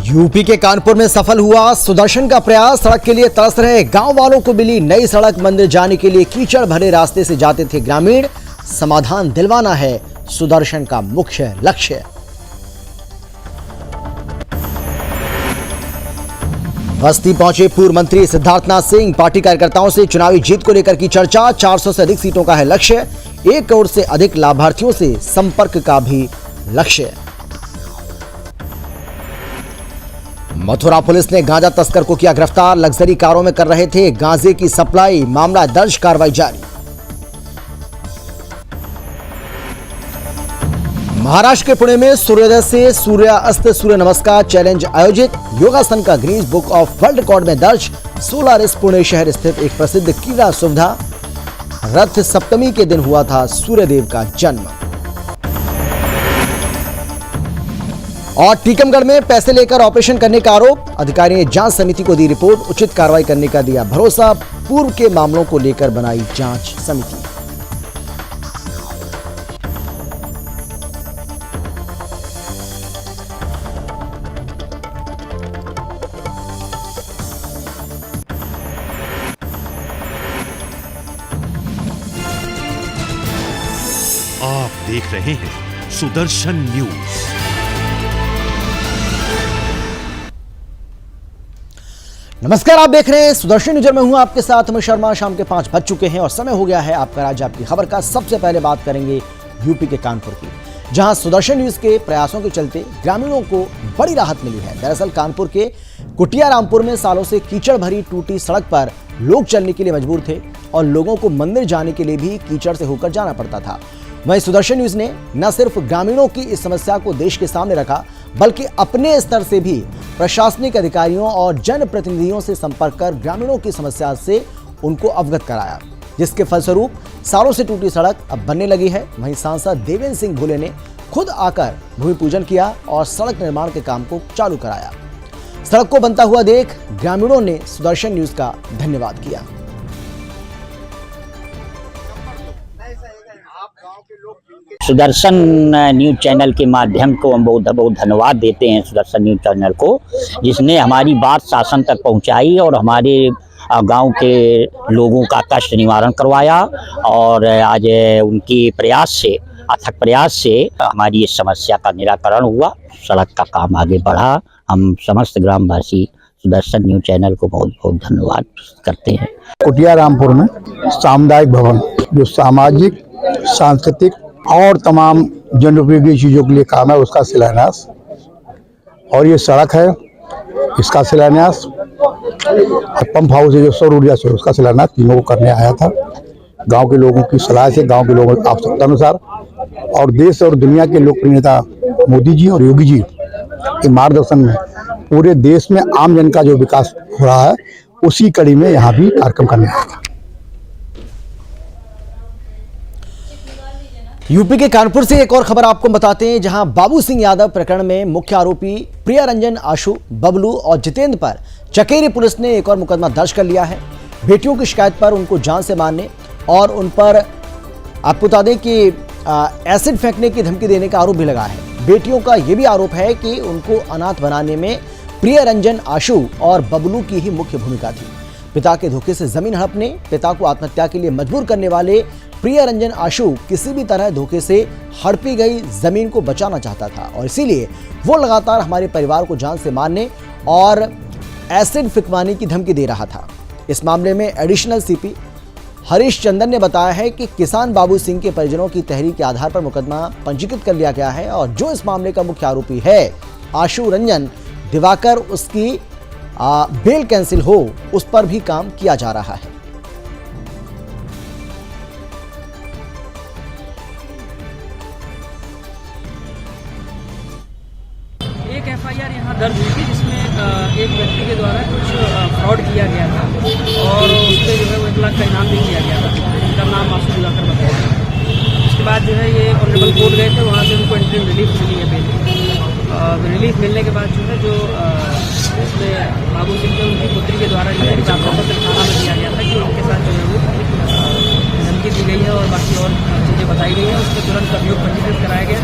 UP के कानपुर में सफल हुआ सुदर्शन का प्रयास। सड़क के लिए तरस रहे गांव वालों को मिली नई सड़क। मंदिर जाने के लिए कीचड़ भरे रास्ते से जाते थे ग्रामीण। समाधान दिलवाना है सुदर्शन का मुख्य लक्ष्य। बस्ती पहुंचे पूर्व मंत्री सिद्धार्थनाथ सिंह। पार्टी कार्यकर्ताओं से चुनावी जीत को लेकर की चर्चा। 400 से अधिक सीटों का है लक्ष्य। 1 करोड़ से अधिक लाभार्थियों से संपर्क का भी लक्ष्य। मथुरा पुलिस ने गांजा तस्कर को किया गिरफ्तार। लग्जरी कारों में कर रहे थे गांजे की सप्लाई। मामला दर्ज, कार्रवाई जारी। महाराष्ट्र के पुणे में सूर्योदय से सूर्यास्त सूर्य नमस्कार चैलेंज आयोजित। योगासन का Guinness book of world record में दर्ज। सोलारिस पुणे शहर स्थित एक प्रसिद्ध क्रीड़ा सुविधा। रथ सप्तमी के दिन हुआ था सूर्यदेव का जन्म। और टीकमगढ़ में पैसे लेकर ऑपरेशन करने का आरोप। अधिकारी ने जांच समिति को दी रिपोर्ट। उचित कार्रवाई करने का दिया भरोसा। पूर्व के मामलों को लेकर बनाई जांच समिति। आप देख रहे हैं सुदर्शन न्यूज। नमस्कार, आप देख रहे हैं सुदर्शन न्यूज। मैं हूं आपके साथ अमित शर्मा। शाम के 5 बज चुके हैं और समय हो गया है आपका राज्य आपकी खबर का। सबसे पहले बात करेंगे यूपी के कानपुर की, जहां सुदर्शन न्यूज के प्रयासों के चलते ग्रामीणों को बड़ी राहत मिली है। दरअसल कानपुर के कुटिया रामपुर में सालों से कीचड़ भरी टूटी सड़क पर लोग चलने के लिए मजबूर थे और लोगों को मंदिर जाने के लिए भी कीचड़ से होकर जाना पड़ता था। वहीं सुदर्शन न्यूज ने न सिर्फ ग्रामीणों की इस समस्या को देश के सामने रखा, बल्कि अपने स्तर से भी प्रशासनिक अधिकारियों और जनप्रतिनिधियों से संपर्क कर ग्रामीणों की समस्या से उनको अवगत कराया, जिसके फलस्वरूप सालों से टूटी सड़क अब बनने लगी है। वहीं सांसद देवेंद्र सिंह भोले ने खुद आकर भूमि पूजन किया और सड़क निर्माण के काम को चालू कराया। सड़क को बनता हुआ देख ग्रामीणों ने सुदर्शन न्यूज का धन्यवाद किया। सुदर्शन न्यूज चैनल के माध्यम को हम बहुत बहुत धन्यवाद देते हैं सुदर्शन न्यूज चैनल को, जिसने हमारी बात शासन तक पहुंचाई और हमारे गांव के लोगों का कष्ट निवारण करवाया। और आज उनके प्रयास से, अथक प्रयास से हमारी इस समस्या का निराकरण हुआ। सड़क का काम आगे बढ़ा। हम समस्त ग्रामवासी सुदर्शन न्यूज चैनल को बहुत बहुत धन्यवाद करते हैं। कुटिया रामपुर में सामुदायिक भवन, जो सामाजिक, सांस्कृतिक और तमाम जनोपयोगी चीज़ों के लिए काम है, उसका शिलान्यास। और ये सड़क है, इसका शिलान्यास। और पंप हाउस है जो सौर ऊर्जा से, उसका शिलान्यास तीनों को करने आया था। गांव के लोगों की सलाह से, गांव के लोगों की आवश्यकता अनुसार और देश और दुनिया के लोकप्रिय नेता मोदी जी और योगी जी के मार्गदर्शन में पूरे देश में आम जन का जो विकास हो रहा है, उसी कड़ी में यहाँ भी कार्यक्रम करने आया था। यूपी के कानपुर से एक और खबर आपको बताते हैं, जहां बाबू सिंह यादव प्रकरण में मुख्य आरोपी प्रिया रंजन आशु, बबलू और जितेंद्र पर चकेरी पुलिस ने एक और मुकदमा दर्ज कर लिया है। बेटियों की शिकायत पर उनको जान से मारने और उन पर आपको बता दें कि एसिड फेंकने की धमकी देने का आरोप भी लगा है। बेटियों का यह भी आरोप है कि उनको अनाथ बनाने में प्रिया रंजन आशु और बबलू की ही मुख्य भूमिका थी। पिता के धोखे से जमीन हड़पने, पिता को आत्महत्या के लिए मजबूर करने वाले प्रिया रंजन आशु किसी भी तरह धोखे से हड़पी गई जमीन को बचाना चाहता था और इसीलिए वो लगातार हमारे परिवार को जान से मारने और एसिड फिकवाने की धमकी दे रहा था। इस मामले में एडिशनल सीपी हरीश चंदन ने बताया है कि किसान बाबू सिंह के परिजनों की तहरीर के आधार पर मुकदमा पंजीकृत कर लिया गया है और जो इस मामले का मुख्य आरोपी है आशु रंजन दिवाकर, उसकी बेल कैंसिल हो, उस पर भी काम किया जा रहा है। एक एफआईआर यहाँ दर्ज हुई थी, जिसमें एक व्यक्ति के द्वारा कुछ फ्रॉड किया गया था और उस पर जो है वो 1 लाख का इनाम भी दिया गया था। उनका नाम आशु दिवाकर बताया। उसके बाद जो है ये ऑनरेबल कोर्ट गए थे, वहाँ से उनको इंटरिम रिलीफ मिली है। बेल रिलीफ मिलने के बाद जो है जो उसमें बाबू सिंह ने उनकी पुत्री के द्वारा जो है थाना में दिया गया था कि उनके साथ जो है वो धमकी दी गई है और बाकी और चीज़ें बताई गई है। उसके तुरंत अभियोग पंजीकृत कराया गया।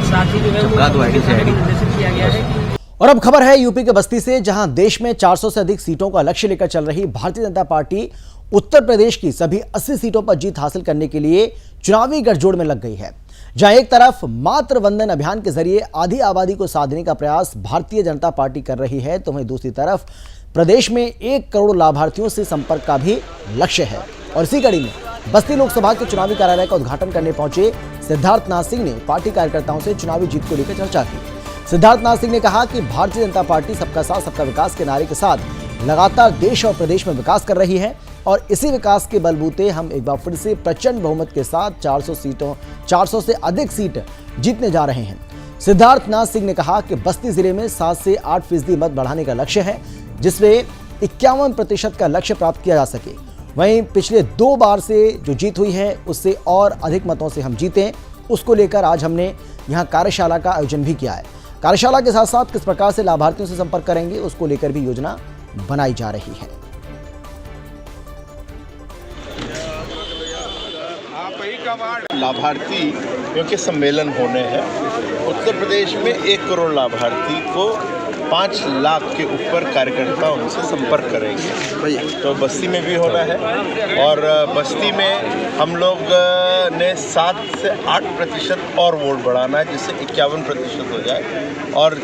साथ ही जो है वो निर्देशित किया गया है। और अब खबर है यूपी के बस्ती से, जहां देश में 400 से अधिक सीटों का लक्ष्य लेकर चल रही भारतीय जनता पार्टी उत्तर प्रदेश की सभी 80 सीटों पर जीत हासिल करने के लिए चुनावी गठजोड़ में लग गई है। जहां एक तरफ मातृ वंदन अभियान के जरिए आधी आबादी को साधने का प्रयास भारतीय जनता पार्टी कर रही है, तो वहीं दूसरी तरफ प्रदेश में 1 करोड़ लाभार्थियों से संपर्क का भी लक्ष्य है। और इसी कड़ी में बस्ती लोकसभा के चुनावी कार्यालय का उद्घाटन करने पहुंचे सिद्धार्थनाथ सिंह ने पार्टी कार्यकर्ताओं से चुनावी जीत को लेकर चर्चा की। सिद्धार्थनाथ सिंह ने कहा कि भारतीय जनता पार्टी सबका साथ सबका विकास के नारे के साथ लगातार देश और प्रदेश में विकास कर रही है और इसी विकास के बलबूते हम एक बार फिर से प्रचंड बहुमत के साथ 400 से अधिक सीट जीतने जा रहे हैं। सिद्धार्थनाथ सिंह ने कहा कि बस्ती जिले में 7 से 8% मत बढ़ाने का लक्ष्य है, जिसमें 51% का लक्ष्य प्राप्त किया जा सके। वहीं पिछले 2 बार से जो जीत हुई है उससे और अधिक मतों से हम जीते, उसको लेकर आज हमने यहाँ कार्यशाला का आयोजन भी किया है। कार्यशाला के साथ साथ किस प्रकार से लाभार्थियों से संपर्क करेंगे उसको लेकर भी योजना बनाई जा रही है। लाभार्थियों के सम्मेलन होने हैं। उत्तर प्रदेश में 1 करोड़ लाभार्थी को 5 लाख के ऊपर कार्यकर्ता उनसे संपर्क करेंगे। तो बस्ती में भी होना है और बस्ती में हम लोग ने 7 से 8% और वोट बढ़ाना है, जिससे 51% हो जाए और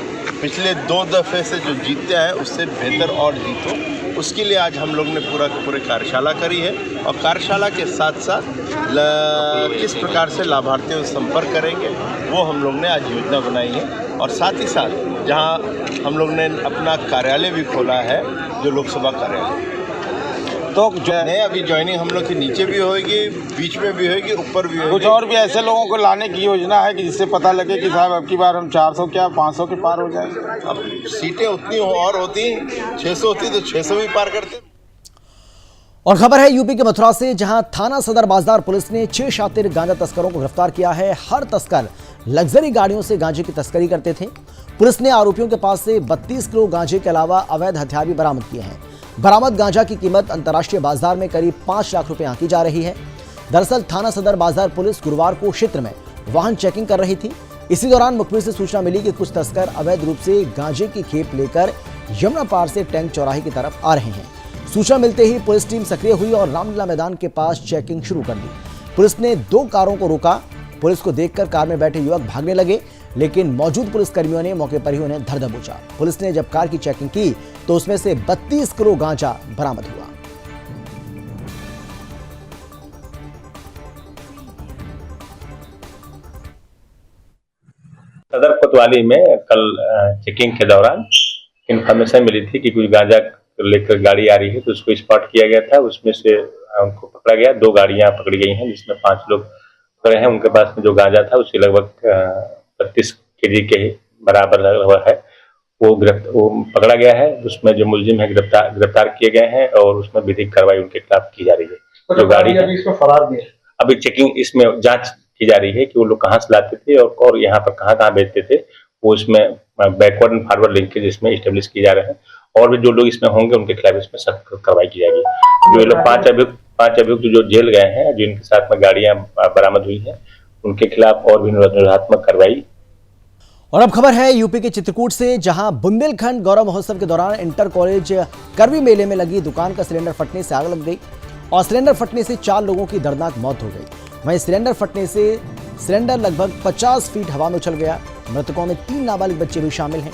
पिछले 2 दफ़े से जो जीते हैं उससे बेहतर और जीतो। उसके लिए आज हम लोग ने पूरे कार्यशाला करी है और कार्यशाला के साथ साथ किस प्रकार से लाभार्थियों से संपर्क करेंगे वो हम लोग ने आज योजना बनाई है। और साथ ही साथ जहां हम लोग ने अपना कार्यालय भी खोला है, जो लोकसभा कार्यालय, तो जो है अभी ज्वाइनिंग हम लोग के नीचे भी होगी, बीच में भी होगी, ऊपर भी होगी। कुछ और भी ऐसे लोगों को लाने की योजना है कि जिससे पता लगे कि साहब अब की बार हम 400 क्या 500 के पार हो जाएंगे। अब सीटें उतनी और होती, 600 होती तो 600 भी पार करते। और खबर है यूपी के मथुरा से, जहां थाना सदर बाजार पुलिस ने 6 शातिर गांजा तस्करों को गिरफ्तार किया है। हर तस्कर लग्जरी गाड़ियों से गांजे की तस्करी करते थे। पुलिस ने आरोपियों के पास से 32 किलो गांजे के अलावा अवैध हथियार भी बरामद किए हैं। बरामद गांजा की कीमत अंतर्राष्ट्रीय बाजार में करीब 5 लाख रुपए आंकी जा रही है। दरअसल थाना सदर बाजार पुलिस गुरुवार को क्षेत्र में वाहन चेकिंग कर रही थी। इसी दौरान मुखबिर से सूचना मिली कि कुछ तस्कर अवैध रूप से गांजे की खेप लेकर यमुना पार से टैंक चौराहे की तरफ आ रहे हैं। सूचना मिलते ही पुलिस टीम सक्रिय हुई और रामलीला मैदान के पास चेकिंग शुरू कर दी। पुलिस ने 2 कारों को रोका। पुलिस को देखकर कार में बैठे युवक भागने लगे, लेकिन मौजूद पुलिसकर्मियों ने मौके पर ही उन्हें धर दबोचा। पुलिस ने जब कार की चेकिंग की तो उसमें से 32 किलो गांजा बरामद हुआ। सदर कोतवाली में कल चेकिंग के दौरान इन्फॉर्मेशन मिली थी कि कुछ गांजा लेकर गाड़ी आ रही है, तो उसको स्पॉट किया गया था। उसमें से उनको पकड़ा गया। 2 गाड़ियां पकड़ी गई हैं, जिसमें 5 लोग पकड़े हैं। उनके पास में जो गांजा था उसके लगभग 32 केजी के बराबर लगभग है, वो पकड़ा गया है। उसमें जो मुलजिम है गिरफ्तार किए गए हैं और उसमें विधिक कार्रवाई उनके खिलाफ की जा रही है। जो गाड़ी है इसमें फरार भी है। अभी चेकिंग इसमें जांच की जा रही है कि वो लोग कहाँ से लाते थे और यहाँ पर कहाँ बेचते थे। वो इसमें बैकवर्ड एंड फॉरवर्ड लिंकेज इसमें स्टेब्लिश किए जा रहे हैं और भी जो लोग इसमें होंगे उनके खिलाफ इसमें सख्त कार्रवाई की जाएगी। जो लोग 5 अभियुक्त जो जेल गए हैं, जिनके साथ में गाड़ियां बरामद हुई हैं, उनके खिलाफ और भी निरोधात्मक कार्रवाई। और अब खबर है यूपी के चित्रकूट से, जहां बुंदेलखंड गौरव महोत्सव के दौरान इंटर कॉलेज करवी मेले में लगी दुकान का सिलेंडर फटने से आग लग गई और सिलेंडर फटने से 4 लोगों की दर्दनाक मौत हो गई। वहीं सिलेंडर फटने से सिलेंडर लगभग 50 फीट हवा में उछल गया। मृतकों में 3 नाबालिग बच्चे भी शामिल हैं।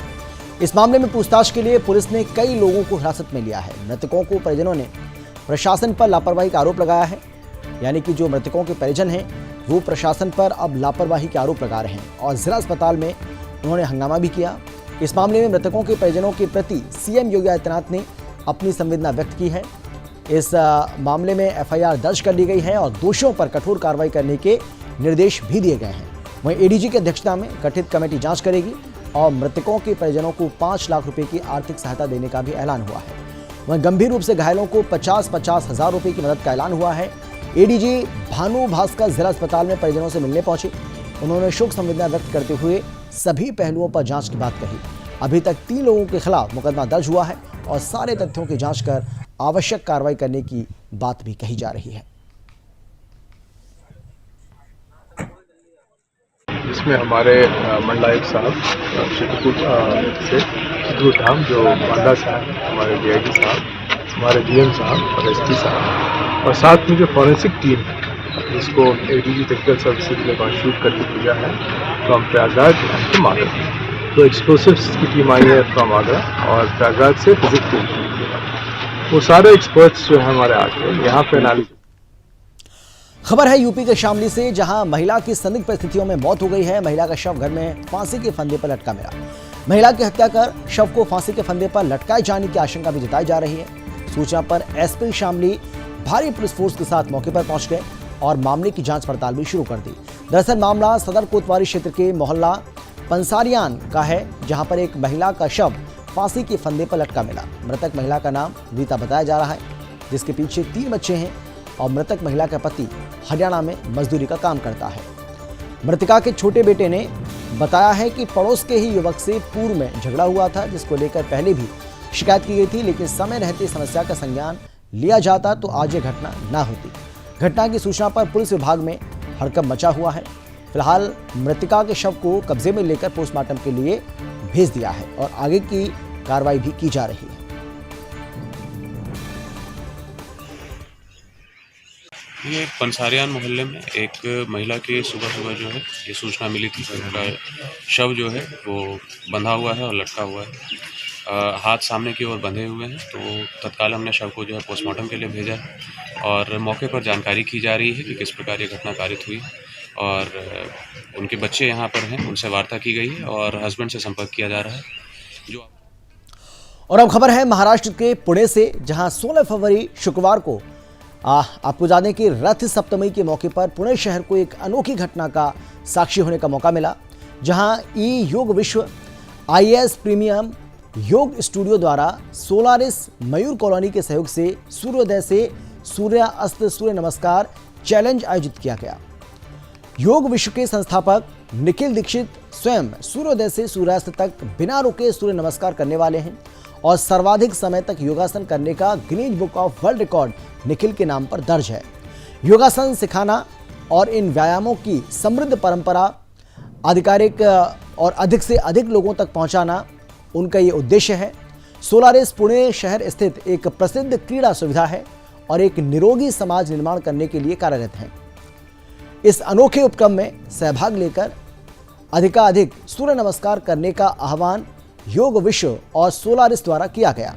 इस मामले में पूछताछ के लिए पुलिस ने कई लोगों को हिरासत में लिया है। मृतकों को परिजनों ने प्रशासन पर लापरवाही का आरोप लगाया है, यानी कि जो मृतकों के परिजन हैं वो प्रशासन पर अब लापरवाही के आरोप लगा रहे हैं और जिला अस्पताल में उन्होंने हंगामा भी किया। इस मामले में मृतकों के परिजनों के प्रति सीएम योगी आदित्यनाथ ने अपनी संवेदना व्यक्त की है। इस मामले में एफआईआर दर्ज कर ली गई है और दोषियों पर कठोर कार्रवाई करने के निर्देश भी दिए गए हैं। वहीं एडीजी की अध्यक्षता में गठित कमेटी जांच करेगी और मृतकों के परिजनों को 5 लाख रुपए की आर्थिक सहायता देने का भी ऐलान हुआ है। वहीं गंभीर रूप से घायलों को 50-50 हजार रुपए की मदद का ऐलान हुआ है। एडीजी भानु भास्कर जिला अस्पताल में परिजनों से मिलने पहुंचे। उन्होंने शोक संवेदना व्यक्त करते हुए सभी पहलुओं पर जांच की बात कही। अभी तक 3 लोगों के खिलाफ मुकदमा दर्ज हुआ है और सारे तथ्यों की जांच कर आवश्यक कार्रवाई करने की बात भी कही जा रही है। इसमें हमारे मंडलायुक्त साहब चित्रकूट से धाम जो बांदा साहब, हमारे DIG साहब, हमारे DM साहब और SP साहब और साथ में जो फॉरेंसिक टीम है जिसको ADG टेक्निकल सर्विसेज ने वहाँ शूट करके भेजा है from Prayagraj and to Agra. तो एक्सप्लोसिव्स की टीम आई है फ्रॉम आगरा और प्रयागराज से फिजिक्स टीम की। वो सारे एक्सपर्ट्स जो है हमारे आके यहाँ पे एनालिसिस। खबर है यूपी के शामली से, जहां महिला की संदिग्ध परिस्थितियों में मौत हो गई है। महिला का शव घर में फांसी के फंदे पर लटका मिला। महिला की हत्या कर शव को फांसी के फंदे पर लटकाए जाने की आशंका भी जताई जा रही है। सूचना पर SP शामली भारी पुलिस फोर्स के साथ मौके पर पहुंच गए और मामले की जांच पड़ताल भी शुरू कर दी। दरअसल मामला सदर कोतवाली क्षेत्र के मोहल्ला पंसारियान का है, जहां पर एक महिला का शव फांसी के फंदे पर लटका मिला। मृतक महिला का नाम रीता बताया जा रहा है, जिसके पीछे 3 बच्चे हैं और मृतक महिला का पति हरियाणा में मजदूरी का काम करता है। मृतका के छोटे बेटे ने बताया है कि पड़ोस के ही युवक से पूर्व में झगड़ा हुआ था, जिसको लेकर पहले भी शिकायत की गई थी, लेकिन समय रहते समस्या का संज्ञान लिया जाता तो आज ये घटना ना होती। घटना की सूचना पर पुलिस विभाग में हड़कंप मचा हुआ है। फिलहाल मृतका के शव को कब्जे में लेकर पोस्टमार्टम के लिए भेज दिया है और आगे की कार्रवाई भी की जा रही है। ये पंसारियान मोहल्ले में एक महिला की सुबह जो है ये सूचना मिली थी कि उनका शव जो है वो बंधा हुआ है और लटका हुआ है, हाथ सामने की ओर बंधे हुए हैं। तो तत्काल हमने शव को जो है पोस्टमार्टम के लिए भेजा है और मौके पर जानकारी की जा रही है कि किस प्रकार ये घटना कारित हुई और उनके बच्चे यहाँ पर हैं, उनसे वार्ता की गई है और हस्बैंड से संपर्क किया जा रहा है। जो और अब खबर है महाराष्ट्र के पुणे से, जहां 16 फरवरी शुक्रवार को आपको जाने कि रथ सप्तमी के मौके पर पुणे शहर को एक अनोखी घटना का साक्षी होने का मौका मिला, जहां योग विश्व IAS प्रीमियम योग स्टूडियो द्वारा सोलारिस मयूर कॉलोनी के सहयोग से सूर्योदय से सूर्यास्त सूर्य नमस्कार चैलेंज आयोजित किया गया। योग विश्व के संस्थापक निखिल दीक्षित स्वयं सूर्योदय से सूर्यास्त तक बिना रुके सूर्य नमस्कार करने वाले हैं और सर्वाधिक समय तक योगासन करने का Guinness book of world record Nikhil के नाम पर दर्ज है। योगासन सिखाना और इन व्यायामों की समृद्ध परंपरा आधिकारिक और अधिक से अधिक लोगों तक पहुंचाना उनका ये उद्देश्य है। सोलारिस पुणे शहर स्थित एक प्रसिद्ध क्रीड़ा सुविधा है और एक निरोगी समाज निर्माण करने के लिए कार्यरत है। इस अनोखे उपक्रम में सहभाग लेकर अधिकाधिक सूर्य नमस्कार करने का आह्वान योग विश्व और सोलारिस द्वारा किया गया।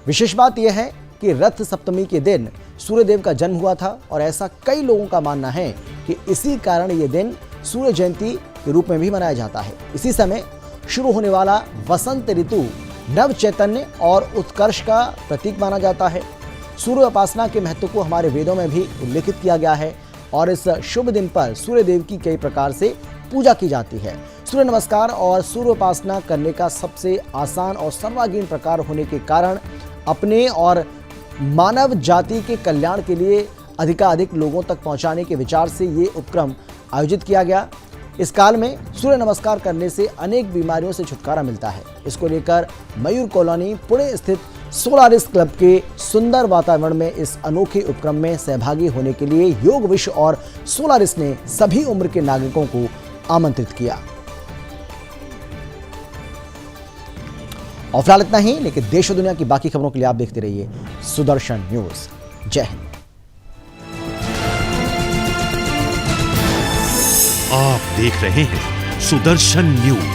विशेष बात यह है कि रथ सप्तमी के दिन सूर्यदेव का जन्म हुआ था और ऐसा कई लोगों का मानना है कि इसी कारण ये दिन सूर्य जयंती के रूप में भी मनाया जाता है। इसी समय शुरू होने वाला वसंत ऋतु नव चैतन्य और उत्कर्ष का प्रतीक माना जाता है। सूर्य उपासना के महत्व को हमारे वेदों में भी उल्लेखित किया गया है और इस शुभ दिन पर सूर्य देव की कई प्रकार से पूजा की जाती है। सूर्य नमस्कार और सूर्य उपासना करने का सबसे आसान और सर्वांगीण प्रकार होने के कारण अपने और मानव जाति के कल्याण के लिए अधिकाधिक लोगों तक पहुंचाने के विचार से ये उपक्रम आयोजित किया गया। इस काल में सूर्य नमस्कार करने से अनेक बीमारियों से छुटकारा मिलता है। इसको लेकर मयूर कॉलोनी पुणे स्थित सोलारिस क्लब के सुंदर वातावरण में इस अनोखे उपक्रम में सहभागी होने के लिए योग विश्व और सोलारिस ने सभी उम्र के नागरिकों को आमंत्रित किया। और फिलहाल इतना ही, लेकिन देश और दुनिया की बाकी खबरों के लिए आप देखते रहिए सुदर्शन न्यूज। जय हिंद। आप देख रहे हैं सुदर्शन न्यूज।